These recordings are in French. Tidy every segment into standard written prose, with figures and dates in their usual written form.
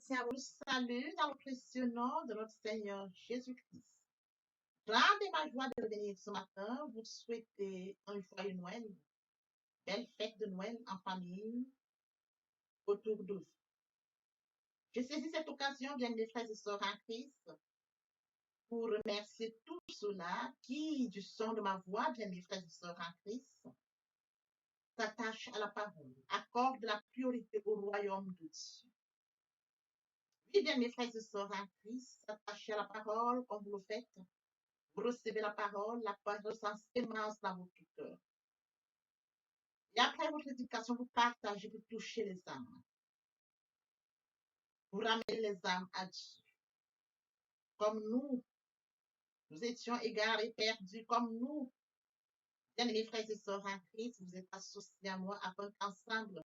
tiens à vous saluer dans le précieux nom de notre Seigneur Jésus-Christ. Grande est ma joie de revenir ce matin, vous souhaiter un joyeux Noël, belle fête de Noël en famille, autour de vous. Je saisis cette occasion, bien mes frères et sœurs en Christ, pour remercier tous ceux-là qui, du son de ma voix, bien mes frères et sœurs en Christ, s'attachent à la parole, accordent la priorité au royaume de Dieu. Oui, bien mes frères et sœurs en Christ, s'attachez à la parole comme vous le faites. Vous recevez la parole sans sémence dans votre cœur. Et après votre éducation, vous partagez, vous touchez les âmes. Vous ramenez les âmes à Dieu. Comme nous étions égarés, perdus, comme nous, bien mes frères et sœurs en Christ, vous êtes associés à moi afin qu'ensemble,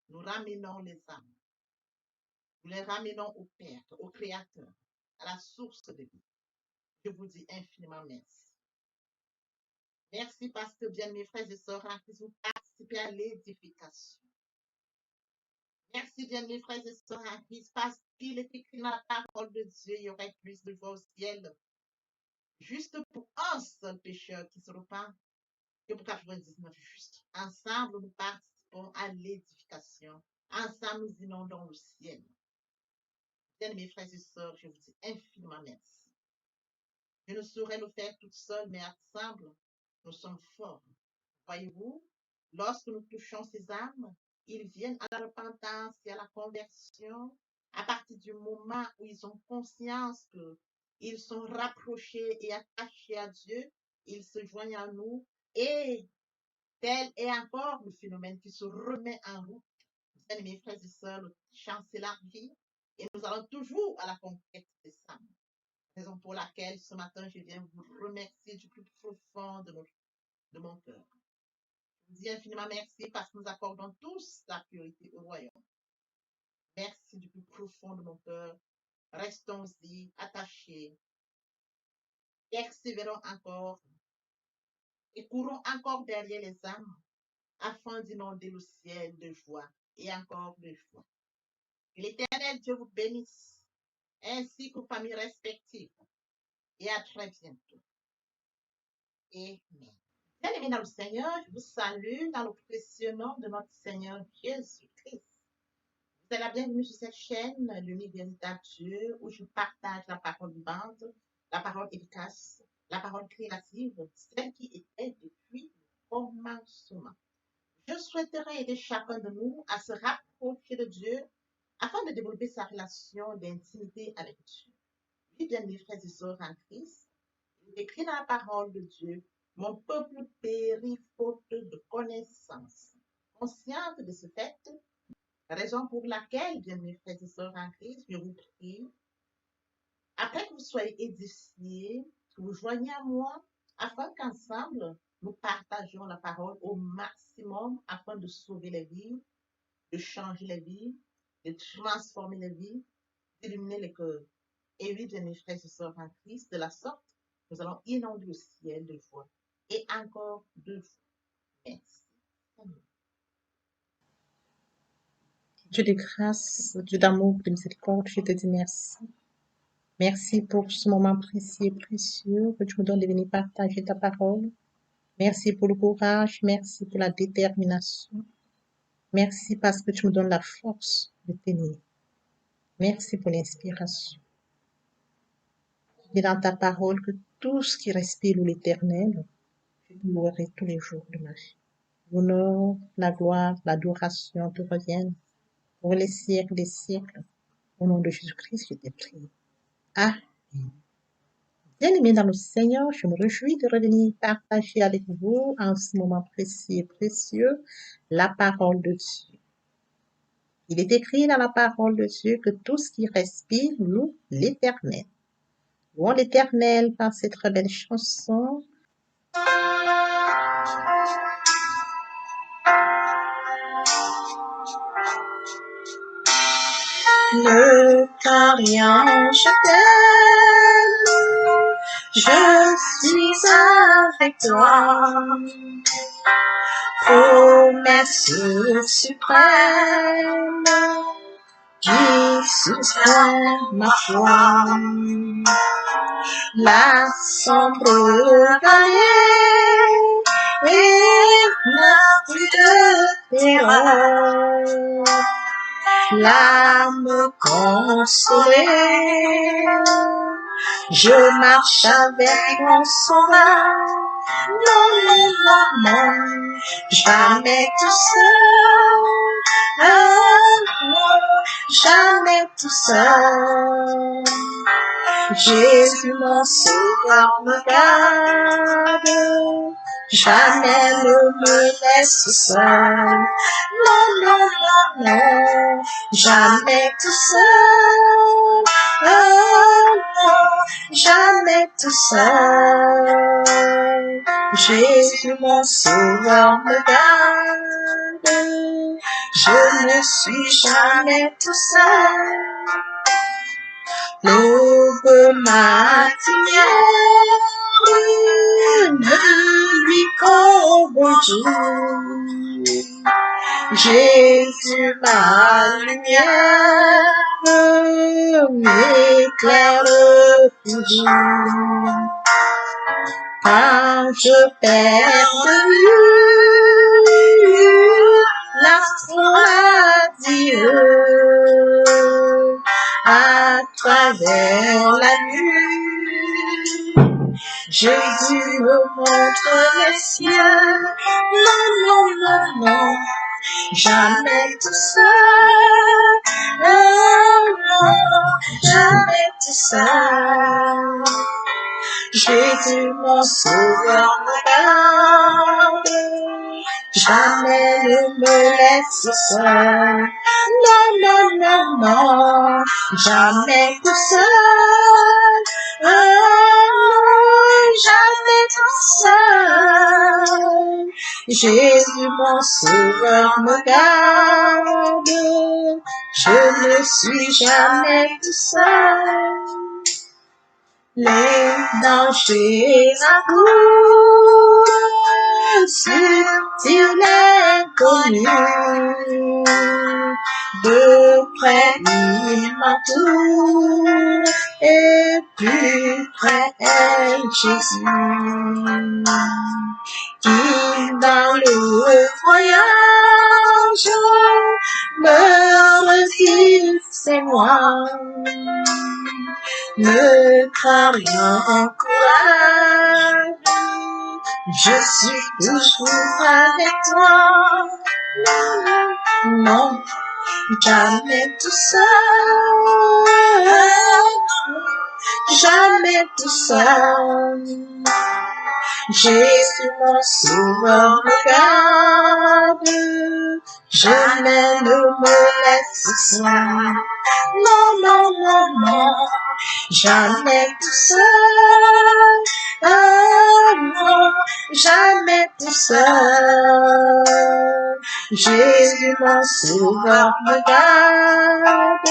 nous ramenons les âmes. Nous les ramenons au Père, au Créateur, à la source de vie. Je vous dis infiniment merci. Merci parce que, bien mes frères et sœurs en Christ, vous participez à l'édification. Merci, bien mes frères et sœurs en Christ, parce qu'il est écrit dans la parole de Dieu, il y aurait plus de voix au ciel, juste pour un seul pécheur qui se repent, que pour 99 justes. Ensemble, nous participons à l'édification. Ensemble, nous inondons le ciel. Bien mes frères et sœurs, je vous dis infiniment merci. Je ne saurais le faire toute seule, mais ensemble, nous sommes forts. Voyez-vous, lorsque nous touchons ces âmes, ils viennent à la repentance et à la conversion à partir du moment où ils ont conscience qu'ils sont rapprochés et attachés à Dieu, ils se joignent à nous et tel est encore le phénomène qui se remet en route. Bien, mes frères et sœurs, le champ s'élargit et nous allons toujours à la conquête des âmes. Raison pour laquelle ce matin je viens vous remercier du plus profond de mon cœur. Je vous dis infiniment merci parce que nous accordons tous la priorité au royaume. Merci du plus profond de mon cœur. Restons-y attachés, persévérons encore et courons encore derrière les âmes afin d'inonder le ciel de joie et encore de joie. Que l'Éternel Dieu vous bénisse ainsi qu'aux familles respectives et à très bientôt. Amen. Bien-aimés dans le Seigneur, je vous salue dans le précieux nom de notre Seigneur Jésus-Christ. Vous êtes la bienvenue sur cette chaîne, l'unique véritable Dieu, où je partage la parole vivante, la parole efficace, la parole créative, celle qui était depuis le commencement. Je souhaiterais aider chacun de nous à se rapprocher de Dieu afin de développer sa relation d'intimité avec Dieu. Oui, bien mes frères et sœurs en Christ, il est écrit dans la parole de Dieu, mon peuple périt faute de connaissance. Consciente de ce fait, raison pour laquelle, bien mes frères et sœurs en Christ, je vous prie, après que vous soyez édifiés, que vous joignez à moi, afin qu'ensemble, nous partagions la parole au maximum afin de sauver les vies, de changer les vies, de transformer les vies, d'illuminer les cœurs. Et oui, bien mes frères et sœurs en Christ, de la sorte, nous allons inonder le ciel de joie. Et encore de fois. Merci. Amen. Dieu de grâce, Dieu d'amour, de miséricorde, je te dis merci. Merci pour ce moment précieux et précieux que tu nous donnes de venir partager ta parole. Merci pour le courage, merci pour la détermination. Merci parce que tu me donnes la force de tenir. Merci pour l'inspiration. Et dans ta parole que tout ce qui respire l'éternel, je te louerai tous les jours de ma vie. L'honneur, la gloire, l'adoration te reviennent pour les siècles des siècles. Au nom de Jésus-Christ, je t'ai prié. Amen. Bien-aimés dans le Seigneur, je me réjouis de revenir partager avec vous en ce moment précis et précieux la parole de Dieu. Il est écrit dans la parole de Dieu que tout ce qui respire loue l'Éternel. Louons l'Éternel par cette très belle chanson. Ne crains rien, je t'aime, je suis avec toi. Promesse suprême du soutient ma foi. La sombre vallée n'a plus de terreur. L'âme consolée, je marche avec mon sauveur. Non, non, non, non, jamais tout seul. Non, jamais tout seul. Jésus mon sauveur me garde, jamais ne me laisse seul. Non, non, non, non, jamais tout seul. Non, jamais tout seul. Jésus mon sauveur me garde, je ne suis jamais tout seul. L'aube matinière ne lui qu'au bonjour. Jésus ma lumière m'éclaire toujours. Quand je perds de vue l'astre Dieu, à travers la nuit, Jésus me montre les cieux. Non, non, non, non, jamais tout seul. Non, non, jamais tout seul. Jésus mon sauveur me garde, jamais ne me laisse seul. Non, non, non, non, jamais tout seul. Non, jamais tout seul. Jésus mon sauveur me garde, je ne suis jamais tout seul. Les dangers accourent sur l'inconnu, de près il m'entoure, et plus près est Jésus, qui dans le voyage me redit c'est moi. Ne crains rien, courage, je suis toujours avec toi. Non, non, jamais tout seul, jamais tout seul. Jésus mon sauveur me garde, jamais ne me laisse seul. Non, non, non, non, jamais tout seul. Non, jamais tout seul. Jésus mon sauveur me garde,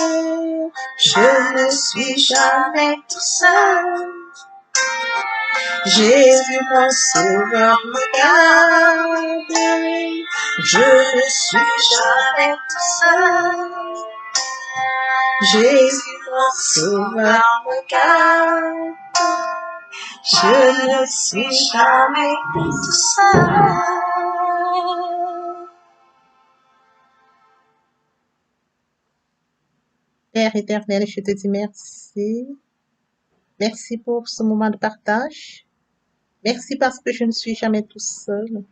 je ne suis jamais tout seul. Jésus mon sauveur me garde, je ne suis jamais tout seul. Jésus mon sauveur me garde, je ne suis jamais tout seul. Père éternel, je te dis merci. Merci pour ce moment de partage. Merci parce que je ne suis jamais tout seul.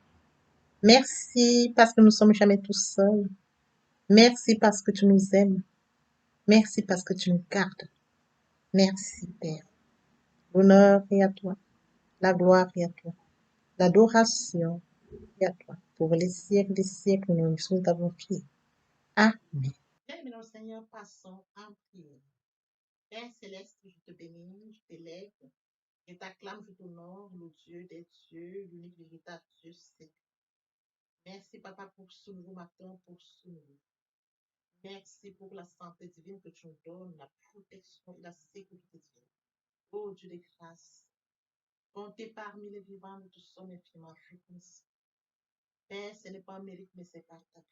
Merci parce que nous ne sommes jamais tout seuls. Merci parce que tu nous aimes. Merci parce que tu nous gardes. Merci, Père. L'honneur est à toi. La gloire est à toi. L'adoration est à toi. Pour les siècles, nous nous avons prié. Amen. Bien, Seigneur, passons en prière. Père céleste, je te bénis, je t'élève, je t'acclame, je t'honore, le Dieu des dieux, l'unique véritable Dieu saint. Merci, Papa, pour ce nouveau matin, pour ce nouveau. Merci pour la santé divine que tu nous donnes, la protection et la sécurité divine. Oh Dieu de grâce, comptez parmi les vivants, nous te sommes infiniment reconnaissants. Père, ce n'est pas un mérite, mais c'est par ta grâce.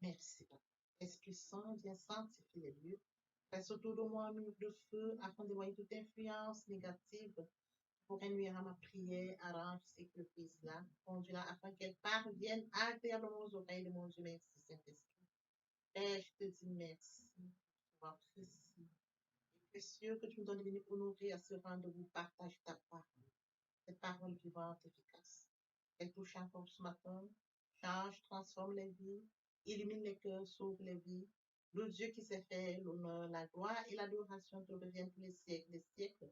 Merci, Papa. Esprit Saint, viens sanctifier les lieux. Reste autour de moi un mur de feu afin d'éloigner toute influence négative pour nuire à ma prière. Arrange ces prises-là, conduis-la afin qu'elle parvienne agréablement aux oreilles de mon Dieu. Merci, Saint-Esprit. Père, je te dis merci. Tu m'as précis et précieux que tu nous donnes de venir pour nourrir à ce rendez-vous. Partage ta parole, cette parole vivante, efficace. Elle touche encore ce matin, change, transforme les vies, illumine les cœurs, sauve les vies. Le Dieu qui s'est fait l'honneur, la gloire et l'adoration te reviennent pour les siècles des siècles.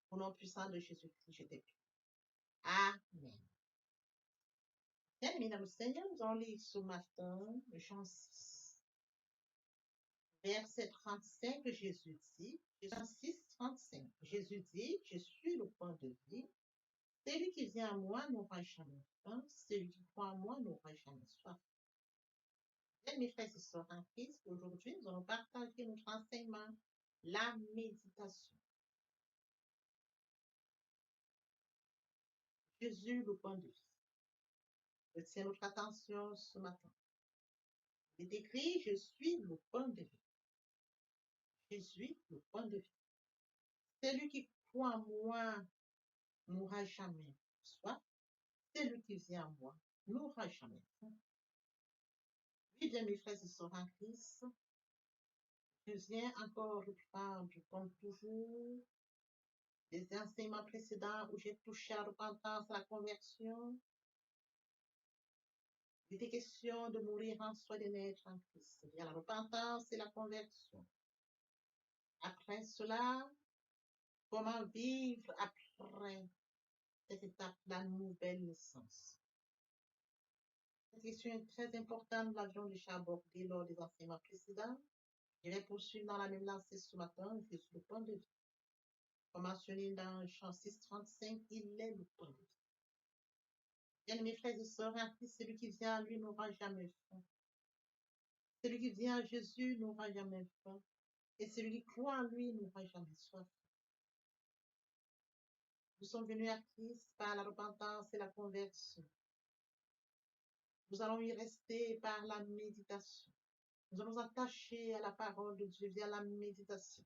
Au nom puissant de Jésus-Christ, je t'ai prie. Amen. Bien, dans le Seigneur, nous allons lire ce matin Jean 6, verset 35, Jésus dit, Jean 6, 35, Jésus dit, je suis le pain de vie. Celui qui vient à moi n'aura jamais faim, celui qui croit en moi n'aura jamais soif. Bien, mes frères et sœurs en Christ, aujourd'hui, nous allons partager notre enseignement, la méditation. Jésus, le pain de vie. Retiens notre attention ce matin. Il est écrit, je suis le pain de vie. Jésus, le pain de vie. Celui qui croit en moi n'aura jamais soif. Celui qui vient à moi n'aura jamais faim. Oui, bien, mes frères et sœurs en Christ, je viens encore reprendre, comme toujours, les enseignements précédents où j'ai touché à la repentance, à la conversion. Il était question de mourir en soi, de naître en Christ. Il y a la repentance et la conversion. Après cela, comment vivre après cette étape, la nouvelle naissance. Cette question est très importante, nous l'avions déjà abordée lors des enseignements précédents. Je vais poursuivre dans la même lancée ce matin, je suis le point de vue. Comme mentionné dans Jean 6, 35, il est le point de vue. Bien, mes frères et sœurs, en Christ, celui qui vient à lui n'aura jamais faim. Celui qui vient à Jésus n'aura jamais faim. Et celui qui croit en lui n'aura jamais soif. Nous sommes venus à Christ par la repentance et la conversion. Nous allons y rester par la méditation. Nous allons nous attacher à la parole de Dieu via la méditation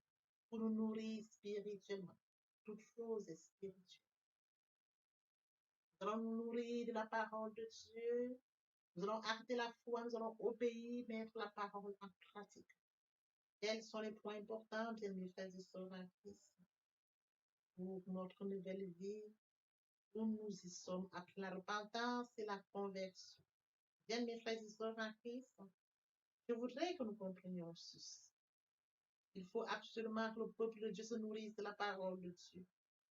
pour nous nourrir spirituellement. Toute chose est spirituelle. Nous allons nous nourrir de la parole de Dieu. Nous allons arrêter la foi, nous allons obéir, mettre la parole en pratique. Quels sont les points importants, bien mes frères et sœurs en Christ, pour notre nouvelle vie, où nous y sommes après la repentance et la conversion. Bien mes frères et sœurs en Christ, je voudrais que nous comprenions ceci. Il faut absolument que le peuple de Dieu se nourrisse de la parole de Dieu,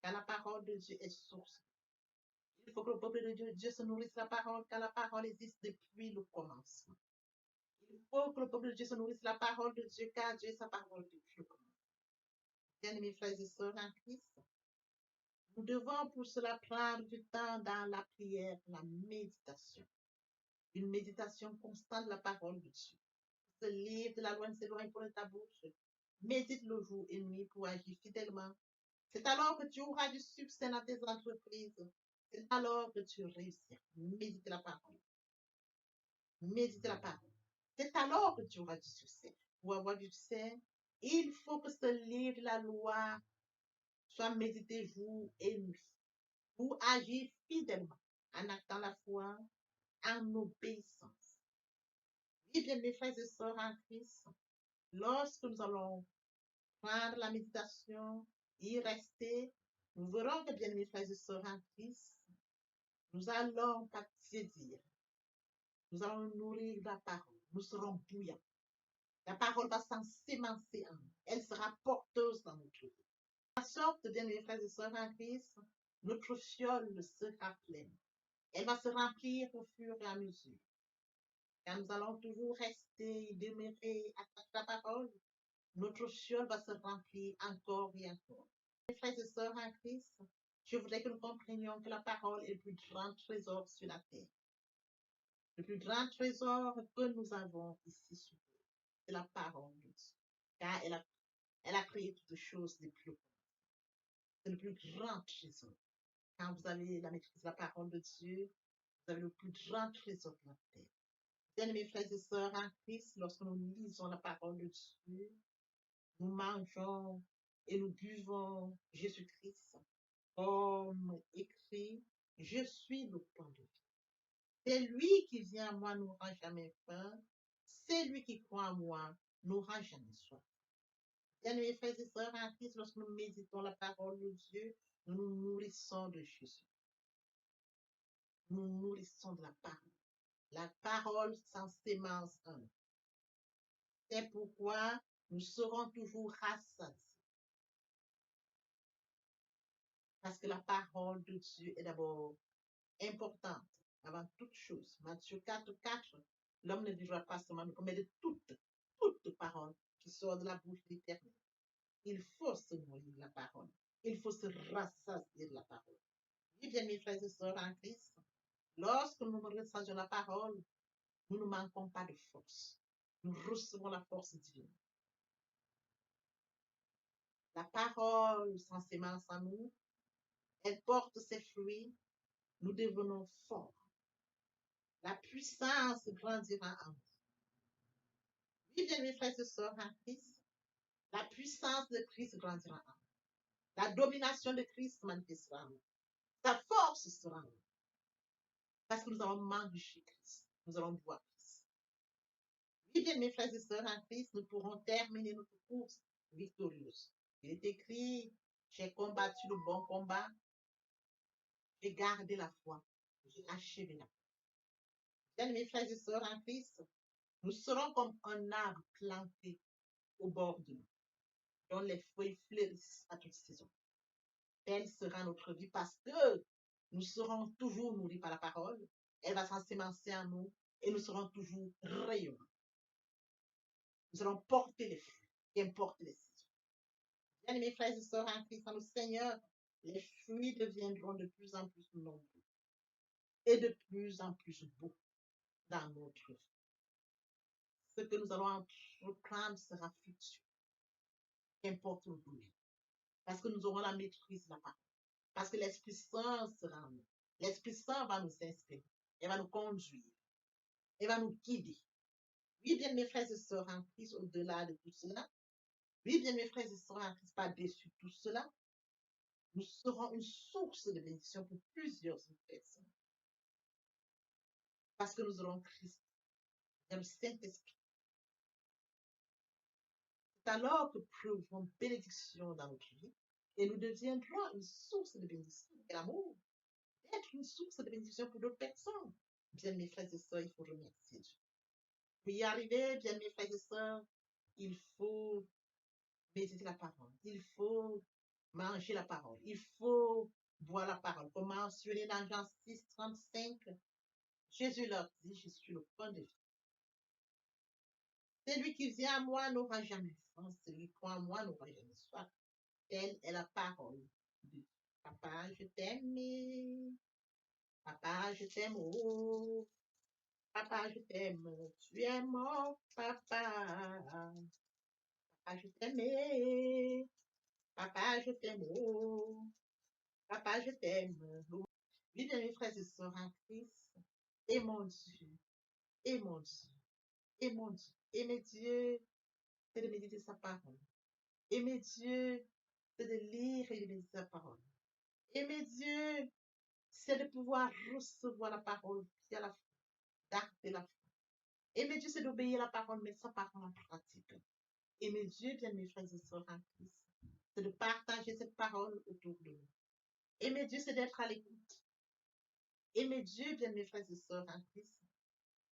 car la parole de Dieu est source. Il faut que le peuple de Dieu se nourrisse de la parole, car la parole existe depuis le commencement. Il faut que le peuple de Dieu se nourrisse de la parole de Dieu, car Dieu est sa parole depuis le commencement. Bien mes frères et sœurs en Christ, nous devons pour cela prendre du temps dans la prière, la méditation. Une méditation constante de la parole de Dieu. Ce livre de la loi ne s'éloigne pas de ta bouche. Médite le jour et nuit pour agir fidèlement. C'est alors que tu auras du succès dans tes entreprises. C'est alors que tu réussiras. Médite la parole. Médite la parole. C'est alors que tu auras du succès. Pour avoir du succès, il faut que ce livre de la loi soit médité jour et nuit. Pour agir fidèlement, en actant la foi, en obéissance. Oui, bien mes frères et sœurs en Christ, lorsque nous allons prendre la méditation, y rester, nous verrons que bien mes frères et sœurs en Christ, nous allons pas dire, nous allons nous nourrir de la parole, nous serons bouillants. La parole va s'ensemencer en nous, elle sera porteuse dans notre vie. À sorte, bien mes frères et sœurs en Christ, notre fiole sera pleine. Elle va se remplir au fur et à mesure. Car nous allons toujours rester et demeurer à la parole, notre fiole va se remplir encore et encore. Mes frères et sœurs en Christ, je voudrais que nous comprenions que la parole est le plus grand trésor sur la terre. Le plus grand trésor que nous avons ici sur terre, c'est la parole de Dieu. Car elle a créé toutes choses de plus. C'est le plus grand trésor. Quand vous avez la maîtrise de la parole de Dieu, vous avez le plus grand trésor de la terre. Bien, mes frères et sœurs en Christ, lorsque nous lisons la parole de Dieu, nous mangeons et nous buvons Jésus-Christ, comme écrit, je suis le pain de vie. C'est lui qui vient à moi n'aura jamais faim. C'est lui qui croit en moi n'aura jamais soif. Bien, mes frères et sœurs en Christ, lorsque nous méditons la parole de Dieu, nous nous nourrissons de Jésus. Nous nous nourrissons de la parole. La parole sans sémence en nous. C'est pourquoi nous serons toujours rassasiés. Parce que la parole de Dieu est d'abord importante avant toute chose. Matthieu 4:4, l'homme ne vivra pas seulement, mais de toute parole qui sort de la bouche de l'Éternel. Il faut se nourrir de la parole. Il faut se rassasier de la parole. Oui, bien, mes frères et sœurs en Christ, lorsque nous rassasions la parole, nous ne manquons pas de force. Nous recevons la force divine. La parole sans sémence en nous, elle porte ses fruits, nous devenons forts. La puissance grandira en nous. Oui, bien, mes frères et sœurs en Christ, la puissance de Christ grandira en nous. La domination de Christ manifestera en nous. Sa force sera en nous. Parce que nous allons manger Christ. Nous allons boire Christ. Oui, bien, mes frères et sœurs en Christ, nous pourrons terminer notre course victorieuse. Il est écrit, j'ai combattu le bon combat, j'ai gardé la foi, j'ai achevé la foi. Bien, mes frères et sœurs en Christ, nous serons comme un arbre planté au bord de l'eau, dont les feuilles fleurissent à toute saison. Telle sera notre vie parce que nous serons toujours nourris par la parole. Elle va s'ensemencer en nous et nous serons toujours rayonnants. Nous allons porter les fruits, qu'importe les saisons. Bien, mes frères et sœurs en Christ, en le Seigneur, les fruits deviendront de plus en plus nombreux et de plus en plus beaux dans notre vie. Ce que nous allons entreprendre sera fructueux, qu'importe le domaine. Parce que nous aurons la maîtrise de la parole. Parce que l'Esprit Saint sera en nous. L'Esprit Saint va nous inspirer. Il va nous conduire. Il va nous guider. Oui, bien, mes frères et sœurs en Christ, au-delà de tout cela. Oui, bien, mes frères et sœurs en Christ, par-dessus tout cela, nous serons une source de bénédiction pour plusieurs personnes. Parce que nous aurons Christ, le Saint-Esprit. C'est alors que prouverons bénédiction dans notre vie et nous deviendrons une source de bénédiction et l'amour. Être une source de bénédiction pour d'autres personnes. Bien, mes frères et sœurs, il faut remercier Dieu. Pour y arriver, bien, mes frères et sœurs, il faut méditer la parole. Il faut manger la parole. Il faut boire la parole. Comme mentionné dans Jean 6:35, Jésus leur dit, je suis le pain de vie. Celui qui vient à moi n'aura jamais faim. Celui qui croit en moi n'aura jamais soif. Telle est la parole de Dieu. Papa, je t'aime. Papa, je t'aime. Oh, papa, je t'aime. Tu es mon papa. Papa, je t'aime. Papa, je t'aime. Oh, papa, je t'aime. Oui, bien, mes frères et sœurs en Christ, et mon Dieu, et mon Dieu, et mon Dieu. Aimer Dieu, c'est de méditer sa parole. Aimer Dieu, c'est de lire et de méditer sa parole. Aimer Dieu, c'est de pouvoir recevoir la parole via la foi, d'acter la foi. Aimer Dieu, c'est d'obéir à la parole, mais sa parole en pratique. Aimer Dieu, bien, mes frères et sœurs en Christ, c'est de partager cette parole autour de nous. Aimer Dieu, c'est d'être à l'écoute. Aimer Dieu, bien, mes frères et sœurs en Christ,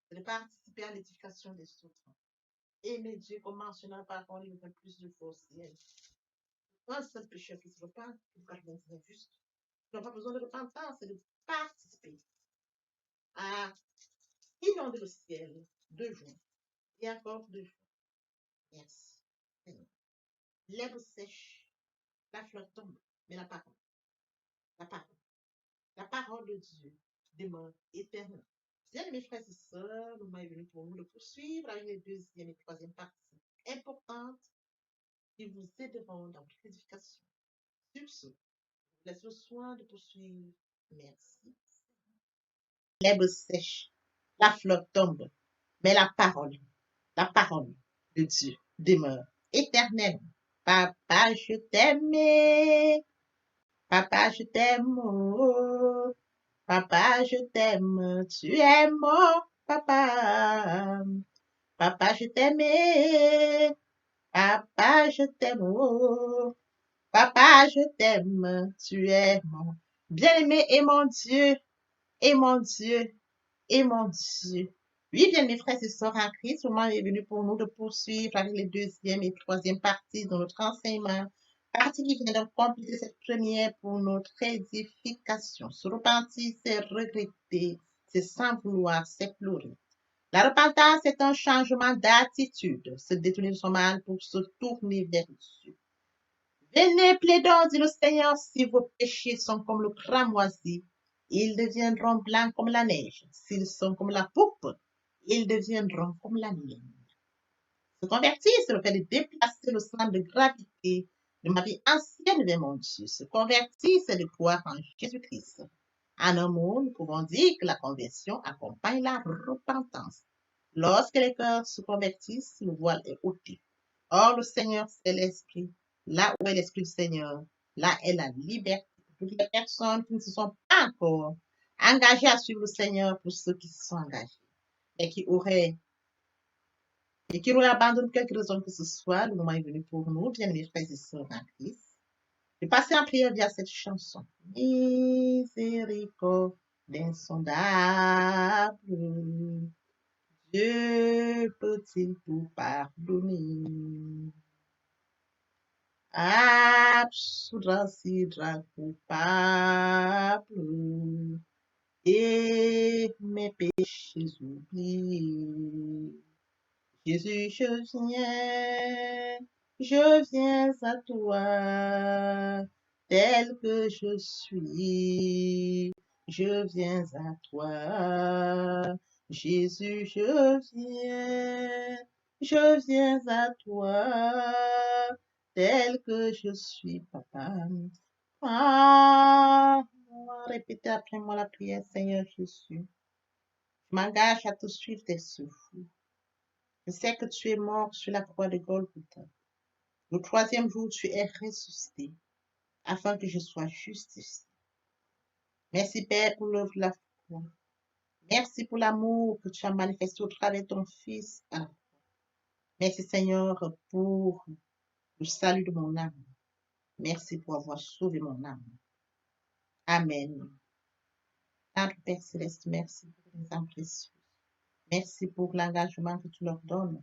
c'est de participer à l'édification des autres. Aimer Dieu, comme mentionné la parole, il donne plus de force. Un seul pécheur qui se repent, qui va devenir juste. Tu n'as pas besoin de repentance, c'est de participer à inonder le ciel de joie et encore de joie. Merci. L'herbe sèche, la fleur tombe, mais la parole, la parole de Dieu demeure éternelle. Bien, mes frères et sœurs, nous m'avons venu pour nous de poursuivre avec les deuxième et troisième parties importantes qui vous aideront dans votre édification. Sur ce, je vous laisse le soin de poursuivre. Merci. L'herbe sèche, la fleur tombe, Mais la parole de Dieu demeure éternelle. Papa, je t'aime. Papa, je t'aime. Oh. Papa, je t'aime. Tu es mon papa. Papa, je t'aime. Papa, je t'aime. Oh. Papa, je t'aime. Tu es mon bien-aimé et mon Dieu. Et mon Dieu. Et mon Dieu. Oui, bien mes frères et sœurs en Christ, le moment est venu pour nous de poursuivre avec les deuxième et troisième parties de notre enseignement. Partie qui vient de compléter cette première pour notre édification. Se repentir, c'est regretter, c'est sans vouloir, c'est pleurer. La repentance est un changement d'attitude, se détourner de son mal pour se tourner vers Dieu. Venez, plaidons, dit le Seigneur, si vos péchés sont comme le cramoisi, ils deviendront blancs comme la neige. S'ils sont comme la poupe, ils deviendront comme la nuit. Se convertir, c'est le fait de déplacer le centre de gravité de ma vie ancienne vers mon Dieu. Se convertir, c'est de croire en Jésus-Christ. En un mot, nous pouvons dire que la conversion accompagne la repentance. Lorsque les cœurs se convertissent, le voile est ôté. Or, le Seigneur, c'est l'Esprit. Là où est l'Esprit du Seigneur, là est la liberté. Pour toutes les personnes qui ne se sont pas encore engagées à suivre le Seigneur, pour ceux qui se sont engagés et qui auraient abandonné quelque raison que ce soit, le moment est venu pour nous, bien mes frères et sœurs en Christ, de passer en prière via cette chanson. Miséricorde insondable, Dieu peut-il tout pardonner? Absoudre si coupable et mes péchés oubliés. Jésus, je viens à toi, tel que je suis. Je viens à toi, Jésus, je viens à toi, tel que je suis, papa. Ah, répétez après moi la prière, Seigneur Jésus. Je m'engage à te suivre tes souffles. Je sais que tu es mort sur la croix de Golgotha. Le troisième jour, tu es ressuscité afin que je sois justifié. Merci, Père, pour l'œuvre de la foi. Merci pour l'amour que tu as manifesté au travers de ton Fils. Merci, Seigneur, pour le salut de mon âme. Merci pour avoir sauvé mon âme. Amen. Notre Père Céleste, merci pour les âmes précieuses. Merci pour l'engagement que tu leur donnes.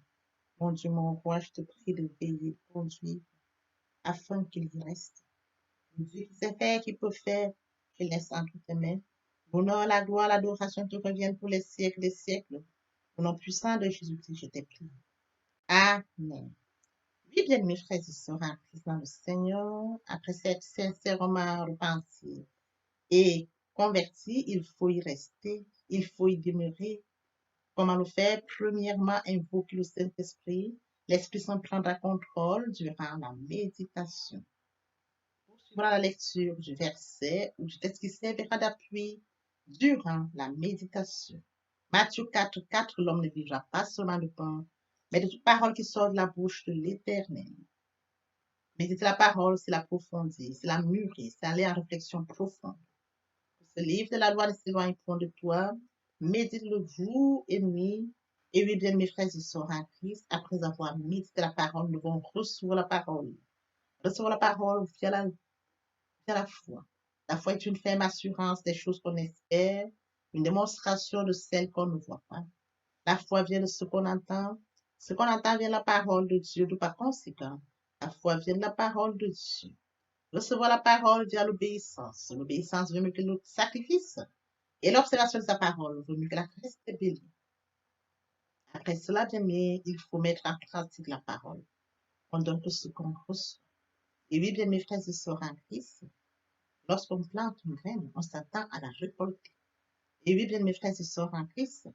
Mon Dieu, mon roi, je te prie de veiller, de conduire, afin qu'ils y restent. Dieu qui sait faire, qui peut faire, je laisse entre tes mains. L'honneur, la gloire, l'adoration te reviennent pour les siècles des siècles. Au nom puissant de Jésus-Christ, je t'ai prié. Amen. Oui, bien, mes frères et sœurs en Christ dans le Seigneur, après s'être sincèrement repenti et converti, il faut y rester, il faut y demeurer. Comment le faire? Premièrement, invoquer le Saint-Esprit. L'Esprit Saint prendra contrôle durant la méditation. Poursuivra la lecture du verset ou du texte qui servira d'appui durant la méditation. Matthieu 4, 4, l'homme ne vivra pas seulement de pain, mais de toute parole qui sort de la bouche de l'Éternel. Méditer la parole, c'est l'approfondir, c'est la mûrir, c'est aller en réflexion profonde. Ce livre de la loi ne s'éloigne point de toi, médite-le jour et nuit. Et oui, bien, mes frères et sœurs en Christ, après avoir médité la parole, nous devons recevoir la parole. Recevoir la parole via la foi. La foi est une ferme assurance des choses qu'on espère, une démonstration de celles qu'on ne voit pas. La foi vient de ce qu'on entend. Ce qu'on entend vient de la parole de Dieu. Par conséquent, la foi vient de la parole de Dieu. Recevoir la parole via l'obéissance. L'obéissance veut mieux que le sacrifice. Et l'observation de sa parole vaut mieux que la reste bélie. Après cela, bien aimé, il faut mettre en pratique la parole. On donne tout ce qu'on reçoit. Et oui, bien mes frères et sœurs en Christ, lorsqu'on plante une graine, on s'attend à la récolter. Et oui, bien mes frères et sœurs en Christ,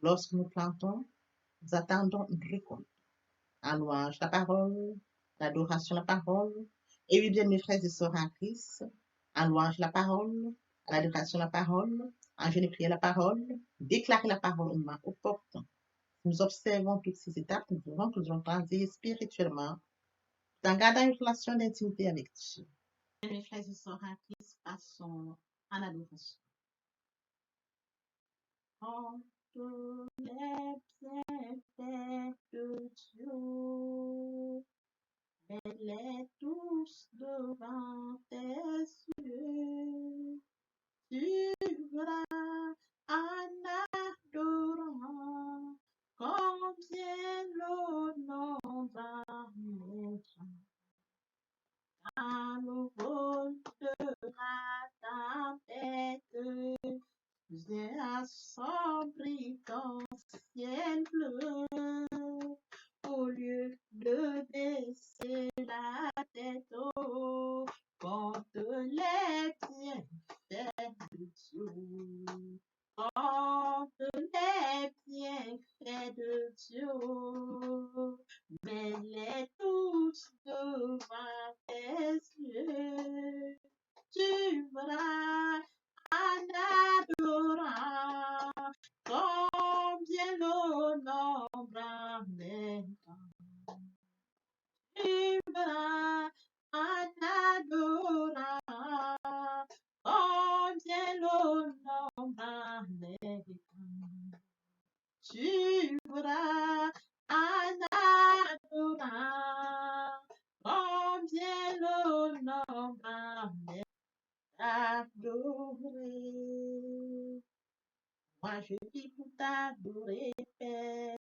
lorsque nous plantons, nous attendons une récolte. En louange la parole, l'adoration la parole. Et oui, bien mes frères et sœurs en Christ, en louange la parole, à l'adoration la parole, en jeûne et prière la parole, déclarer la parole au moment opportun. Nous observons toutes ces étapes, nous verrons que nous allons grandir spirituellement en gardant une relation d'intimité avec Dieu. Mes frères et sœurs en Christ, passons en adoration. En tous les bienfaits de Dieu, mets-les tous devant tes yeux. Tu verras en adorant combien l'honneur va naître. À nouveau sera ta tête, viens assombrir ton ciel bleu. Au lieu de baisser la tête, oh, compte les bienfaits de Dieu. Compte les bienfaits de Dieu. Mets-les tous devant tes yeux. Tu verras en adorant combien l'honneur m'aimera. Tu verras en adorant combien l'honneur m'aimera. Tu verras en adorant combien l'honneur m'aimera. Adorer. Moi je vis pour t'adorer, Père.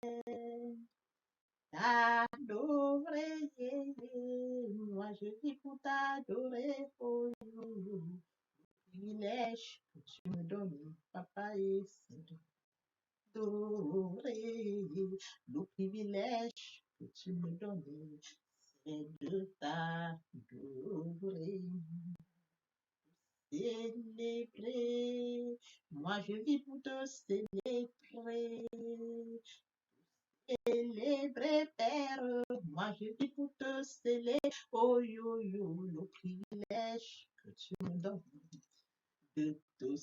T'adorer. Moi je vis pour t'adorer, oh, privilège que tu me donnes, papa, et c'est d'adorer. Le privilège que tu me donnes, c'est de t'adorer. Célébrer. Moi, je vis pour te célébrer. Célébrer, Père. Moi, je vis pour te célébrer. Oh, yo, yo, le privilège que tu me donnes de te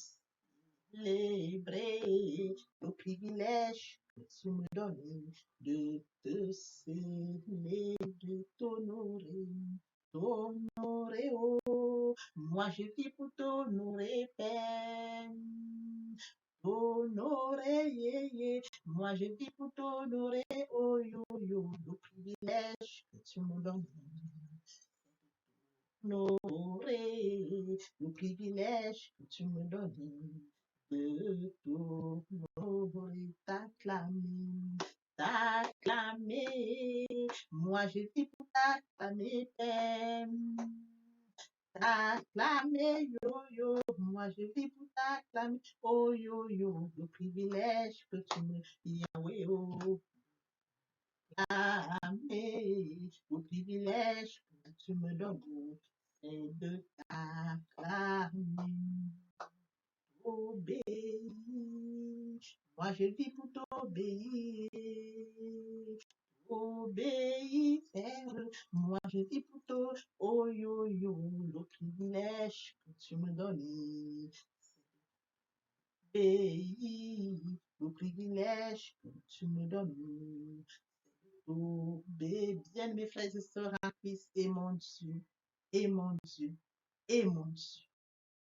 célébrer. Le privilège que tu me donnes de te célébrer, de t'honorer. T'honorer, oh, moi je vis pour t'honorer, Père. T'honorer, yeah, yeah. Moi je vis pour t'honorer, oh yo yo, le privilège que tu me donnes. T'honorer, le privilège que tu me donnes de t'honorer, t'acclamer. T'acclamer, moi je vis pour t'acclamer, Père. T'acclamer, yo yo, moi je vis pour t'acclamer, oh yo yo, le privilège que tu me Yahweh, oh, acclamer, le privilège que tu me donnes, c'est de t'acclamer. Obéir, moi je vis pour t'obéir. Obéir, Père, moi je vis pour toi, oh yo yo, le privilège que tu me donnes. Obéir, le privilège que tu me donnes. Obéir, bien mes frères et sœurs en Christ, et mon Dieu, et mon Dieu, et mon Dieu.